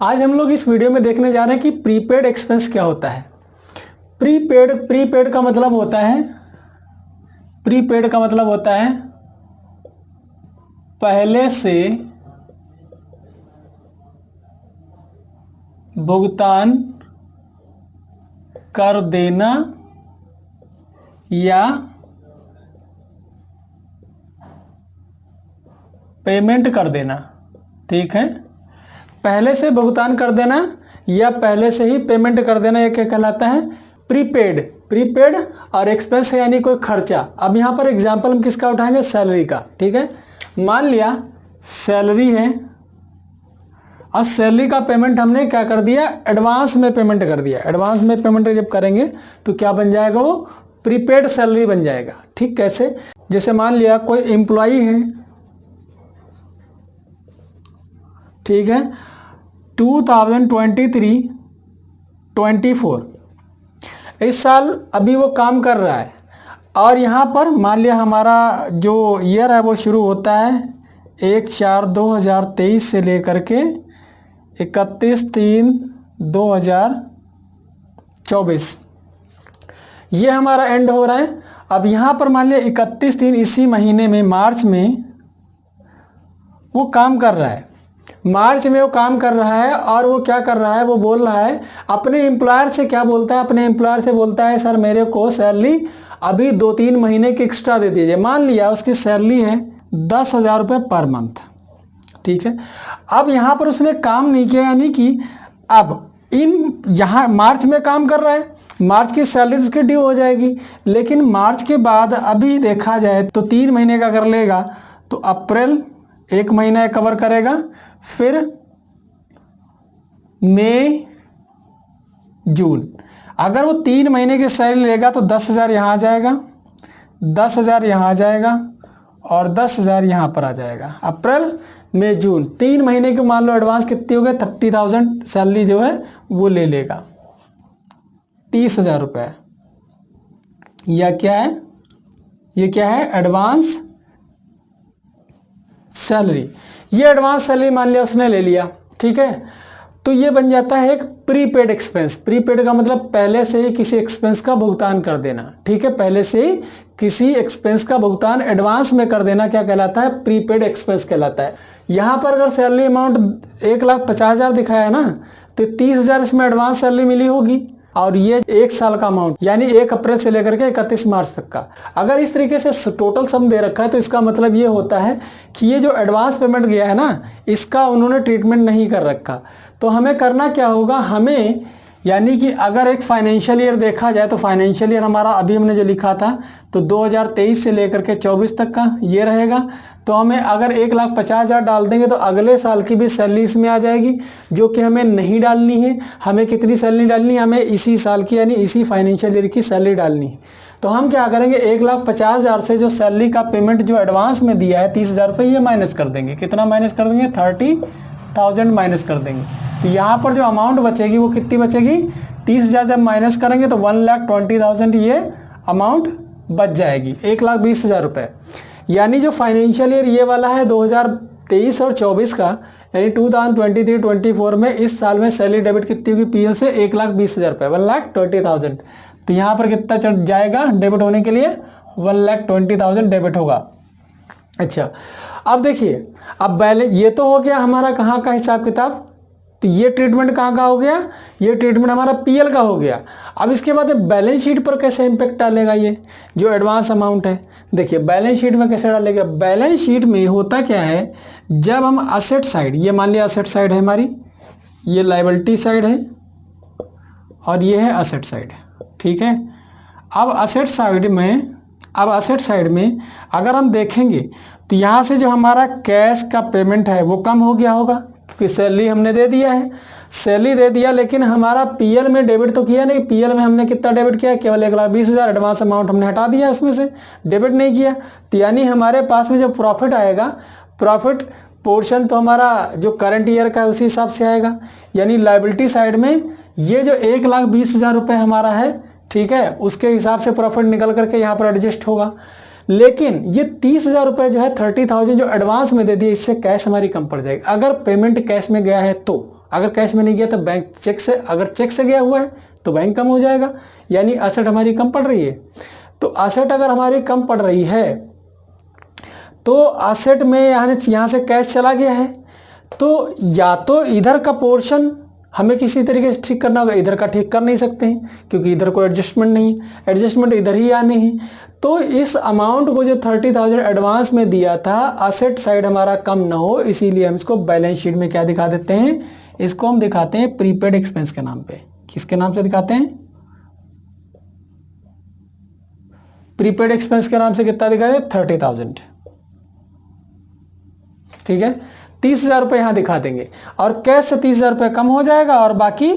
आज हम लोग इस वीडियो में देखने जा रहे हैं कि प्रीपेड एक्सपेंस क्या होता है। प्रीपेड का मतलब होता है पहले से भुगतान कर देना या पेमेंट कर देना। ठीक है, पहले से भुगतान कर देना या पहले से ही पेमेंट कर देना, यह क्या कहलाता है? प्रीपेड और एक्सपेंस है यानी कोई खर्चा। अब यहाँ पर एग्जांपल हम किसका उठाएंगे? सैलरी का। ठीक है, मान लिया सैलरी है और सैलरी का पेमेंट हमने क्या कर दिया? एडवांस में पेमेंट कर दिया। एडवांस में पेमेंट जब करेंगे तो क्या बन जाएगा? वो प्रीपेड सैलरी बन जाएगा। ठीक, कैसे? जैसे मान लिया कोई एम्प्लॉई है, ठीक है, 2023-24 इस साल अभी वो काम कर रहा है और यहाँ पर मान लिया हमारा जो ईयर है वो शुरू होता है 1/4/2023 से लेकर के 31/3/2024 ये हमारा एंड हो रहा है। अब यहाँ पर मान लिया 31/3 इसी महीने में मार्च में वो काम कर रहा है। मार्च में वो काम कर रहा है और वो क्या कर रहा है? वो बोल रहा है अपने एम्प्लॉयर से, क्या बोलता है? अपने एम्प्लॉयर से बोलता है सर मेरे को सैलरी अभी 2-3 महीने की एक्स्ट्रा दे दीजिए। मान लिया उसकी सैलरी है 10,000 रुपये पर मंथ। ठीक है, अब यहाँ पर उसने काम नहीं किया, यानी कि अब यहाँ मार्च में काम कर रहा है, मार्च की सैलरी उसकी ड्यू हो जाएगी, लेकिन मार्च के बाद अभी देखा जाए तो 3 महीने का कर लेगा तो अप्रैल 1 महीना कवर करेगा, फिर मई जून। अगर वो 3 महीने की सैलरी लेगा तो 10,000 यहाँ आ जाएगा, 10,000 यहाँ आ जाएगा और 10,000 यहाँ पर आ जाएगा। अप्रैल मई जून 3 महीने के मान लो एडवांस कितनी हो गए? 30,000 सैलरी जो है वो ले लेगा, 30,000 रुपये। या क्या है? ये क्या है? Advance salary. ये एडवांस सैलरी मान लिया उसने ले लिया। ठीक है, तो ये बन जाता है एक प्रीपेड एक्सपेंस। प्रीपेड का मतलब पहले से ही किसी एक्सपेंस का भुगतान कर देना। ठीक है, पहले से ही किसी एक्सपेंस का भुगतान एडवांस में कर देना क्या कहलाता है? प्रीपेड एक्सपेंस कहलाता है। यहाँ पर अगर सैलरी अमाउंट 1,50,000 दिखाया है ना, तो 30,000 इसमें एडवांस सैलरी मिली होगी और ये 1 साल का अमाउंट यानी 1 अप्रैल से लेकर के 31 मार्च तक का। अगर इस तरीके से टोटल सम दे रखा है तो इसका मतलब ये होता है कि ये जो एडवांस पेमेंट गया है ना, इसका उन्होंने ट्रीटमेंट नहीं कर रखा। तो हमें करना क्या होगा? हमें यानी कि अगर एक फाइनेंशियल ईयर देखा जाए तो फाइनेंशियल ईयर हमारा अभी हमने जो लिखा था तो 2023 से लेकर के 24 तक का ये रहेगा। तो हमें अगर 1,50,000 डाल देंगे तो अगले साल की भी सैलरी इसमें आ जाएगी, जो कि हमें नहीं डालनी है। हमें कितनी सैलरी डालनी है? हमें इसी साल की यानी इसी फाइनेंशियल ईयर की सैलरी डालनी है। तो हम क्या करेंगे? 1,50,000 से जो सैलरी का पेमेंट जो एडवांस में दिया है 30,000 रुपये, ये माइनस कर देंगे। कितना माइनस कर देंगे? 30,000 माइनस कर देंगे। तो यहाँ पर जो अमाउंट बचेगी वो कितनी बचेगी? 30,000 जब माइनस करेंगे तो 1,20,000 ये अमाउंट बच जाएगी, 1,20,000 रुपये। यानी जो फाइनेंशियल ईयर ये वाला है 2023 और 24 का, यानी 2023-24 में इस साल में सैलरी डेबिट कितनी होगी पीएल से? 1,20,000 रुपये, 1,20,000। तो यहाँ पर कितना चढ़ जाएगा डेबिट होने के लिए? 1,20,000 डेबिट होगा। अच्छा, अब देखिए, अब बैलेंस ये तो हो गया हमारा कहाँ का हिसाब किताब। तो ये ट्रीटमेंट कहाँ का हो गया? ये ट्रीटमेंट हमारा पीएल का हो गया। अब इसके बाद बैलेंस शीट पर कैसे इम्पैक्ट डालेगा ये जो एडवांस अमाउंट है? देखिए बैलेंस शीट में कैसे डालेगा? बैलेंस शीट में होता क्या है, जब हम असेट साइड, ये मान लिया असेट साइड है हमारी, ये लायबिलिटी साइड है और ये है असेट साइड। ठीक है, अब असेट साइड में अगर हम देखेंगे तो यहाँ से जो हमारा कैश का पेमेंट है वो कम हो गया होगा क्योंकि सैलरी हमने दे दिया है। सैलरी दे दिया लेकिन हमारा पीएल में डेबिट तो किया नहीं। पीएल में हमने कितना डेबिट किया? केवल 1,20,000 एडवांस अमाउंट हमने हटा दिया, उसमें से डेबिट नहीं किया। तो यानी हमारे पास में जो प्रॉफिट आएगा, प्रॉफिट पोर्शन तो हमारा जो करंट ईयर का है उसी हिसाब से आएगा। यानी लायबिलिटी साइड में ये जो 1,20,000 रुपये हमारा है, ठीक है, उसके हिसाब से प्रॉफिट निकल करके यहाँ पर एडजस्ट होगा। लेकिन ये 30,000 रुपये जो है 30,000 जो एडवांस में दे दिए, इससे कैश हमारी कम पड़ जाएगी। अगर पेमेंट कैश में गया है तो अगर कैश में नहीं गया तो बैंक चेक से, अगर चेक से गया हुआ है तो बैंक कम हो जाएगा, यानी असेट हमारी कम पड़ रही है। तो असेट अगर हमारी कम पड़ रही है तो असेट में यहाँ से कैश चला गया है, तो या तो इधर का पोर्शन हमें किसी तरीके से ठीक करना होगा, इधर का ठीक कर नहीं सकते हैं क्योंकि इधर कोई एडजस्टमेंट नहीं है, एडजस्टमेंट इधर ही आनी है। तो इस अमाउंट को जो 30,000 एडवांस में दिया था, असेट साइड हमारा कम ना हो, इसीलिए हम इसको बैलेंस शीट में क्या दिखा देते हैं, इसको हम दिखाते हैं प्रीपेड एक्सपेंस के नाम पे। किसके नाम से दिखाते हैं? प्रीपेड एक्सपेंस के नाम से कितना दिखाते हैं? 30,000। ठीक है, 30,000 रुपये यहां दिखा देंगे और कैश से 30,000 रुपये कम हो जाएगा और बाकी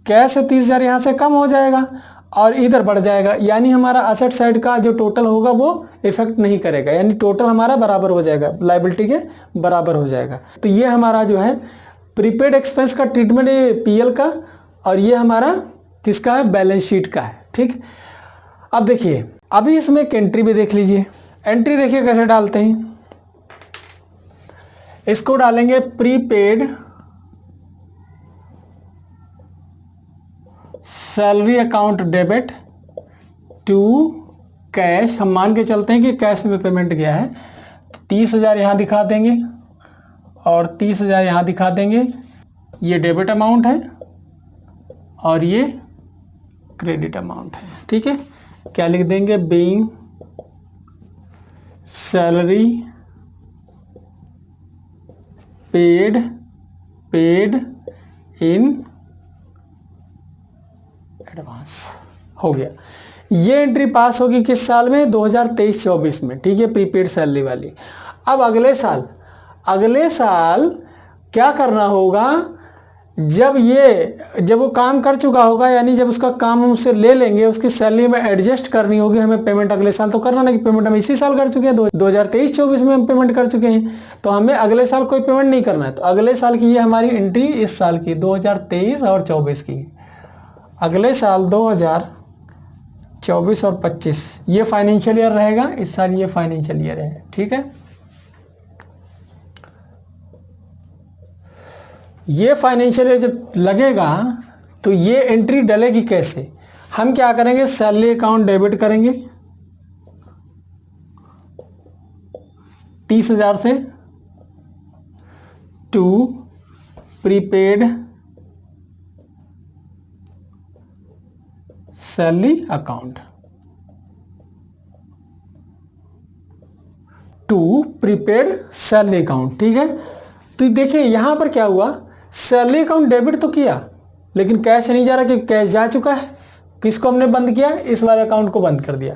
कैश से 30,000 यहां से कम हो जाएगा और इधर बढ़ जाएगा, यानी हमारा असेट साइड का जो टोटल होगा वो इफेक्ट नहीं करेगा, यानी टोटल हमारा बराबर हो जाएगा, लायबिलिटी के बराबर हो जाएगा। तो ये हमारा जो है प्रीपेड एक्सपेंस का ट्रीटमेंट है पीएल का, और ये हमारा किसका है? बैलेंस शीट का है। ठीक, अब देखिए, अभी इसमें एक एंट्री भी देख लीजिए। एंट्री देखिए कैसे डालते हैं, इसको डालेंगे prepaid salary account debit to cash. हम मान के चलते हैं कि कैश में पेमेंट गया है, 30,000 यहाँ दिखा देंगे और 30,000 यहाँ दिखा देंगे। ये डेबिट अमाउंट है और ये क्रेडिट अमाउंट है। ठीक है, क्या लिख देंगे? Being salary paid in advance. हो गया, ये एंट्री पास होगी किस साल में? 2023-24 में। ठीक है, प्रीपेड सैलरी वाली। अब अगले साल क्या करना होगा? जब वो काम कर चुका होगा, यानी जब उसका काम हम उससे ले लेंगे, उसकी सैलरी में एडजस्ट करनी होगी हमें पेमेंट। अगले साल तो करना नहीं, पेमेंट हम इसी साल कर चुके हैं, 2023-24 में हम पेमेंट कर चुके हैं, तो हमें अगले साल कोई पेमेंट नहीं करना है। तो अगले साल की ये हमारी एंट्री इस साल की 2023 और 24 की। अगले साल 2024 और 25 ये फाइनेंशियल ईयर रहेगा, इस साल ये फाइनेंशियल ईयर है। ठीक है, ये फाइनेंशियल ईयर जब लगेगा तो ये एंट्री डलेगी कैसे? हम क्या करेंगे? सैलरी अकाउंट डेबिट करेंगे 30,000 से to prepaid salary account to prepaid salary account. ठीक है, तो देखिए यहां पर क्या हुआ, सैलरी अकाउंट डेबिट तो किया लेकिन कैश नहीं जा रहा क्योंकि कैश जा चुका है। किसको हमने बंद किया? इस वाले अकाउंट को बंद कर दिया।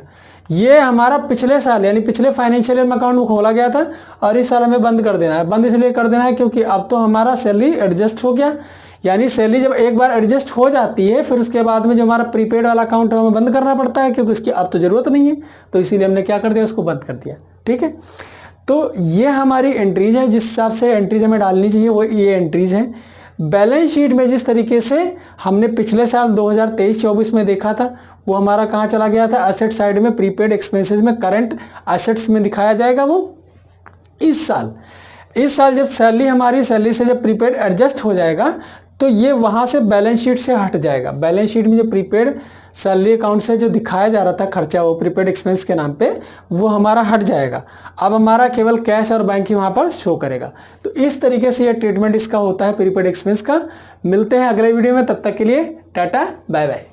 ये हमारा पिछले साल यानी पिछले फाइनेंशियल ईयर में अकाउंट खोला गया था और इस साल हमें बंद कर देना है। बंद इसलिए कर देना है क्योंकि अब तो हमारा सैलरी एडजस्ट हो गया, यानी सैलरी जब एक बार एडजस्ट हो जाती है फिर उसके बाद में जो हमारा प्रीपेड वाला अकाउंट है हमें बंद करना पड़ता है क्योंकि उसकी अब तो ज़रूरत नहीं है, तो इसीलिए हमने क्या कर दिया? उसको बंद कर दिया। ठीक है, तो ये हमारी एंट्रीज है, जिस हिसाब से एंट्रीज हमें डालनी चाहिए वो ये एंट्रीज हैं। बैलेंस शीट में जिस तरीके से हमने पिछले साल 2023-24 में देखा था वो हमारा कहाँ चला गया था? असेट साइड में प्रीपेड एक्सपेंसेस में करंट असेट्स में दिखाया जाएगा वो। इस साल जब सैलरी से जब प्रीपेड एडजस्ट हो जाएगा तो ये वहाँ से बैलेंस शीट से हट जाएगा। बैलेंस शीट में जो प्रीपेड सैलरी अकाउंट से जो दिखाया जा रहा था खर्चा वो प्रीपेड एक्सपेंस के नाम पे, वो हमारा हट जाएगा। अब हमारा केवल कैश और बैंक ही वहाँ पर शो करेगा। तो इस तरीके से ये ट्रीटमेंट इसका होता है प्रीपेड एक्सपेंस का। मिलते हैं अगले वीडियो में, तब तक के लिए टाटा बाय बाय।